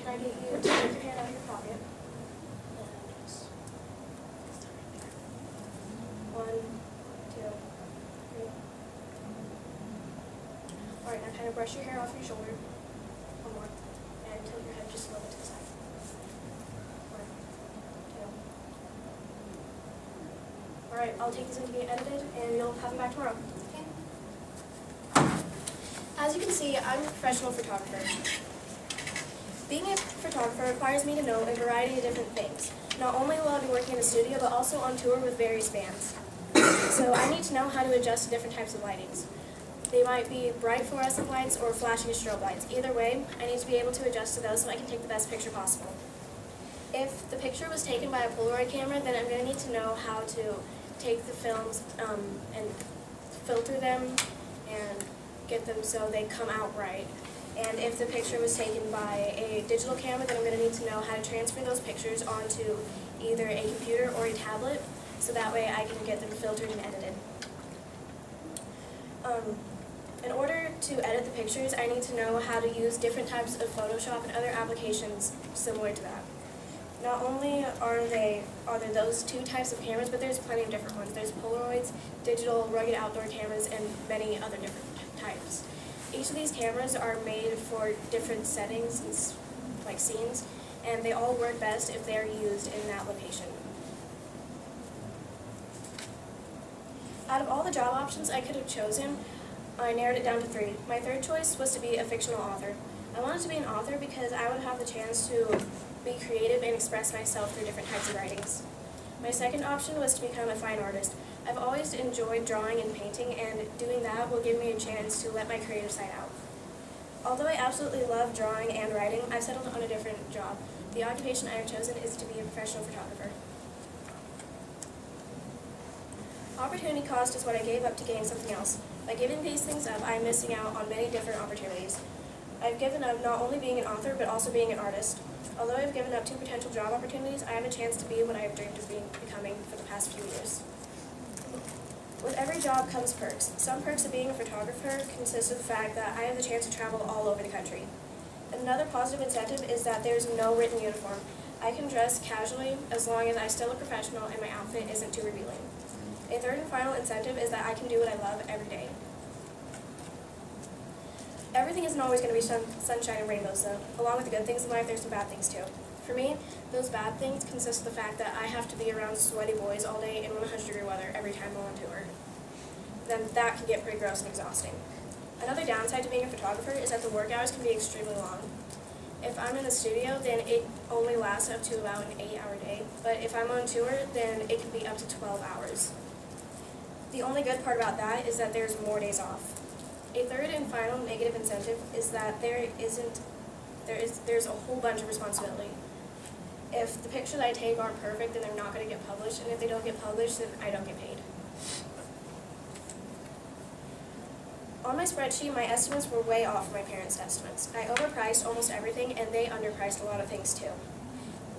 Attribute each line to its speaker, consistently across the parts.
Speaker 1: Can I get you to take your hand out of your pocket? One, two, three. Alright, now kind of brush your hair off your shoulder. One more. And tilt your head just a little bit to the side. One, two. Alright, I'll take these in to be edited and you'll have them back tomorrow. Okay. As you can see, I'm a professional photographer. Being a photographer requires me to know a variety of different things. Not only will I be working in a studio, but also on tour with various bands. So I need to know how to adjust to different types of lightings. They might be bright fluorescent lights or flashing strobe lights. Either way, I need to be able to adjust to those so I can take the best picture possible. If the picture was taken by a Polaroid camera, then I'm going to need to know how to take the films and filter them and get them so they come out right. And if the picture was taken by a digital camera, then I'm going to need to know how to transfer those pictures onto either a computer or a tablet, so that way I can get them filtered and edited. In order to edit the pictures, I need to know how to use different types of Photoshop and other applications similar to that. Not only are there those two types of cameras, but there's plenty of different ones. There's Polaroids, digital, rugged outdoor cameras, and many other different types. Each of these cameras are made for different settings, and, like scenes, and they all work best if they are used in that location. Out of all the job options I could have chosen, I narrowed it down to 3. My third choice was to be a fictional author. I wanted to be an author because I would have the chance to be creative and express myself through different types of writings. My second option was to become a fine artist. I've always enjoyed drawing and painting, and doing that will give me a chance to let my creative side out. Although I absolutely love drawing and writing, I've settled on a different job. The occupation I have chosen is to be a professional photographer. Opportunity cost is what I gave up to gain something else. By giving these things up, I am missing out on many different opportunities. I've given up not only being an author, but also being an artist. Although I've given up 2 potential job opportunities, I have a chance to be what I have dreamed of becoming for the past few years. With every job comes perks. Some perks of being a photographer consist of the fact that I have the chance to travel all over the country. Another positive incentive is that there is no written uniform. I can dress casually as long as I still look professional and my outfit isn't too revealing. A third and final incentive is that I can do what I love every day. Everything isn't always going to be sunshine and rainbows, though. Along with the good things in life, there's some bad things too. For me, those bad things consist of the fact that I have to be around sweaty boys all day in 100-degree weather every time I'm on tour. Then that can get pretty gross and exhausting. Another downside to being a photographer is that the work hours can be extremely long. If I'm in the studio, then it only lasts up to about an 8-hour day. But if I'm on tour, then it can be up to 12 hours. The only good part about that is that there's more days off. A third and final negative incentive is that there's a whole bunch of responsibility. If the pictures I take aren't perfect, then they're not going to get published, and if they don't get published, then I don't get paid. On my spreadsheet, my estimates were way off from my parents' estimates. I overpriced almost everything, and they underpriced a lot of things too.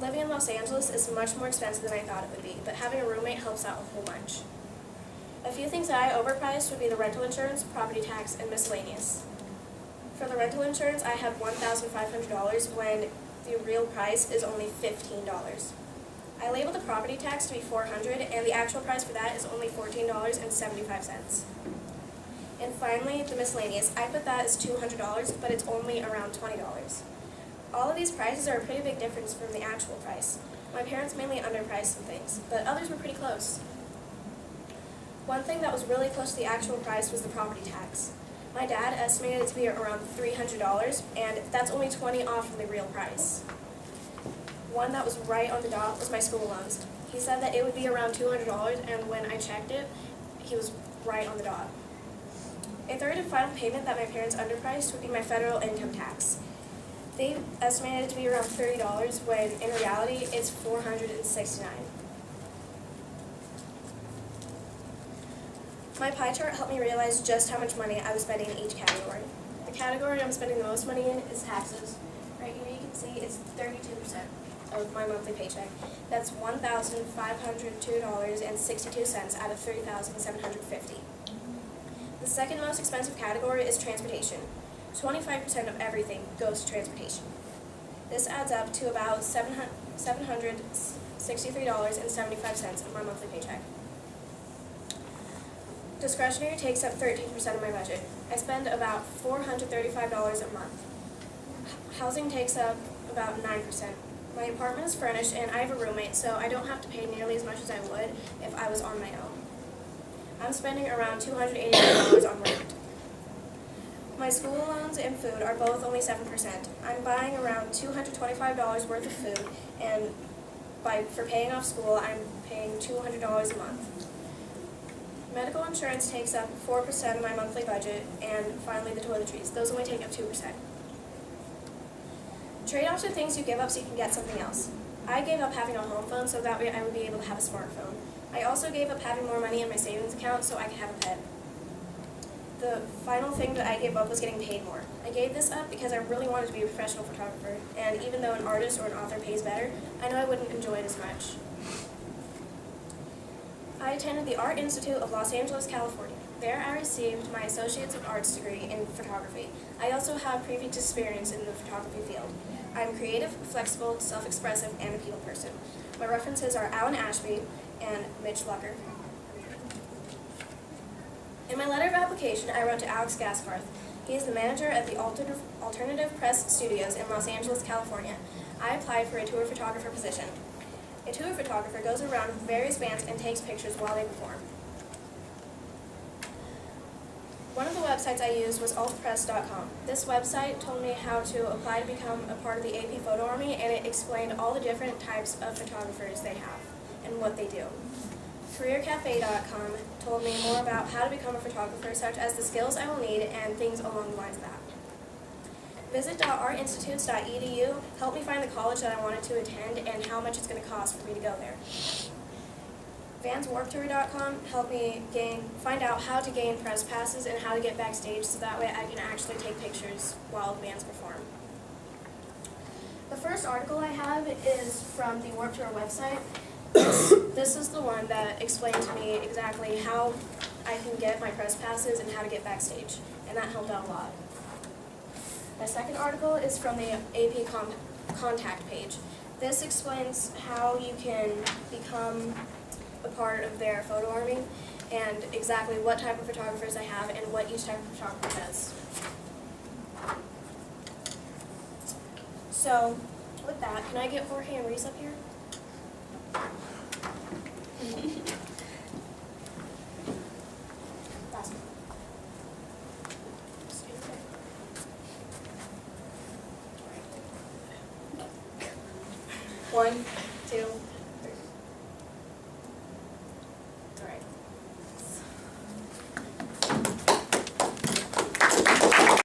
Speaker 1: Living in Los Angeles is much more expensive than I thought it would be, but having a roommate helps out a whole bunch. A few things that I overpriced would be the rental insurance, property tax, and miscellaneous. For the rental insurance, I have $1,500 when the real price is only $15. I labeled the property tax to be $400, and the actual price for that is only $14.75. And finally, the miscellaneous. I put that as $200, but it's only around $20. All of these prices are a pretty big difference from the actual price. My parents mainly underpriced some things, but others were pretty close. One thing that was really close to the actual price was the property tax. My dad estimated it to be around $300, and that's only $20 off from the real price. One that was right on the dot was my school loans. He said that it would be around $200, and when I checked it, he was right on the dot. A third and final payment that my parents underpriced would be my federal income tax. They estimated it to be around $30, when in reality it's $469. My pie chart helped me realize just how much money I was spending in each category. The category I'm spending the most money in is taxes. Right here you can see it's 32% of my monthly paycheck. That's $1,502.62 out of $30,750. The second most expensive category is transportation. 25% of everything goes to transportation. This adds up to about $763.75 of my monthly paycheck. Discretionary takes up 13% of my budget. I spend about $435 a month. Housing takes up about 9%. My apartment is furnished and I have a roommate, so I don't have to pay nearly as much as I would if I was on my own. I'm spending around $289 on rent. My school loans and food are both only 7%. I'm buying around $225 worth of food, and for paying off school, I'm paying $200 a month. Medical insurance takes up 4% of my monthly budget, and finally the toiletries. Those only take up 2%. Trade-offs are things you give up so you can get something else. I gave up having a home phone so that way I would be able to have a smartphone. I also gave up having more money in my savings account so I could have a pet. The final thing that I gave up was getting paid more. I gave this up because I really wanted to be a professional photographer, and even though an artist or an author pays better, I know I wouldn't enjoy it as much. I attended the Art Institute of Los Angeles, California. There I received my Associates of Arts degree in photography. I also have previous experience in the photography field. I'm creative, flexible, self-expressive, and a people person. My references are Alan Ashby and Mitch Lucker. In my letter of application, I wrote to Alex Gaskarth. He is the manager at the Alternative Press Studios in Los Angeles, California. I applied for a tour photographer position. A tour photographer goes around with various bands and takes pictures while they perform. One of the websites I used was altpress.com. This website told me how to apply to become a part of the AP Photo Army, and it explained all the different types of photographers they have and what they do. CareerCafe.com told me more about how to become a photographer, such as the skills I will need and things along the lines of that. Visit.artinstitutes.edu helped me find the college that I wanted to attend and how much it's going to cost for me to go there. VansWarpedTour.com helped me find out how to gain press passes and how to get backstage so that way I can actually take pictures while bands perform. The first article I have is from the Warped Tour website. This is the one that explained to me exactly how I can get my press passes and how to get backstage, and that helped out a lot. My second article is from the AP contact page. This explains how you can become a part of their photo army and exactly what type of photographers they have and what each type of photographer does. So, with that, can I get Jorge and Reese up here? Last one. 1, 2,